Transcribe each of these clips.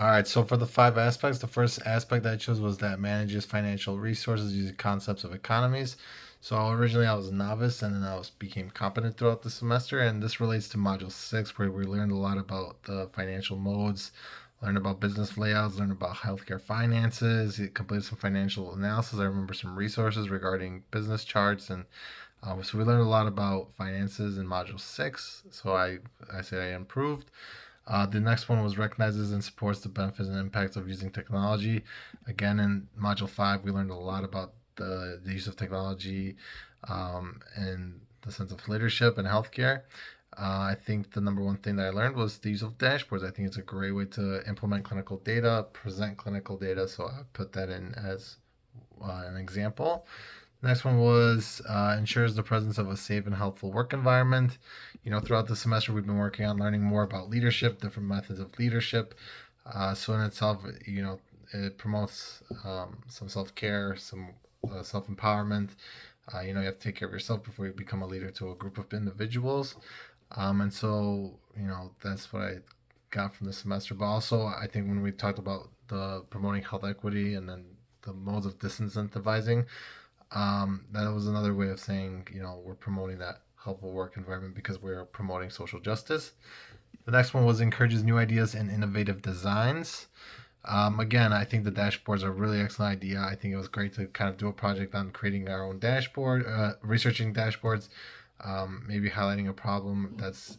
All right, so for the five aspects, the first aspect that I chose was that manages financial resources using concepts of economies. So originally I was a novice and then became competent throughout the semester, and this relates to module six where we learned a lot about the financial modes, learned about business layouts, learned about healthcare finances, it completed some financial analysis. I remember some resources regarding business charts and so we learned a lot about finances in module six. So I say I improved. The next one was recognizes and supports the benefits and impacts of using technology. Again, in module five, we learned a lot about the use of technology and the sense of leadership and healthcare. I think the number one thing that I learned was the use of dashboards. I think it's a great way to implement clinical data, present clinical data. So I put that in as an example. Next one was ensures the presence of a safe and helpful work environment. Throughout the semester, we've been working on learning more about leadership, different methods of leadership. So in itself, it promotes some self care, some self empowerment. You have to take care of yourself before you become a leader to a group of individuals. And so, that's what I got from the semester. But also, I think when we talked about the promoting health equity and then the modes of disincentivizing, that was another way of saying, we're promoting that helpful work environment because we're promoting social justice. The next one was encourages new ideas and innovative designs. Again, I think the dashboards are a really excellent idea. I think it was great to kind of do a project on creating our own dashboard, researching dashboards, maybe highlighting a problem that's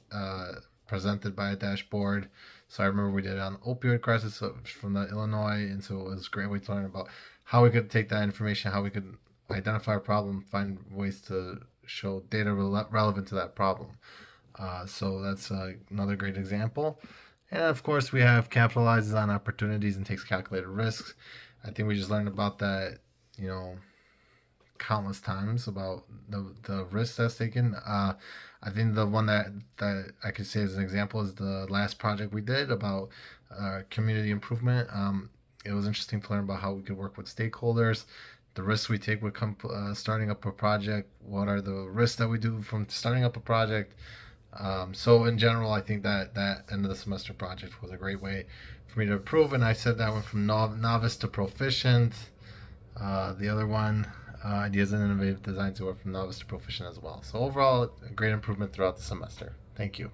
presented by a dashboard. So I remember we did it on opioid crisis from the Illinois, and so it was a great way to learn about how we could take that information, how we could identify a problem, find ways to show data relevant to that problem. So that's another great example. And of course, we have capitalizes on opportunities and takes calculated risks. I think we just learned about that, you know, countless times about the risks that's taken. I think the one that I could say as an example is the last project we did about community improvement. It was interesting to learn about how we could work with stakeholders, the risks we take with starting up a project, what are the risks that we do from starting up a project. So in general, I think that end of the semester project was a great way for me to improve, and I said that went from novice to proficient. The other one, ideas and innovative designs, went from novice to proficient as well. So overall, a great improvement throughout the semester. Thank you.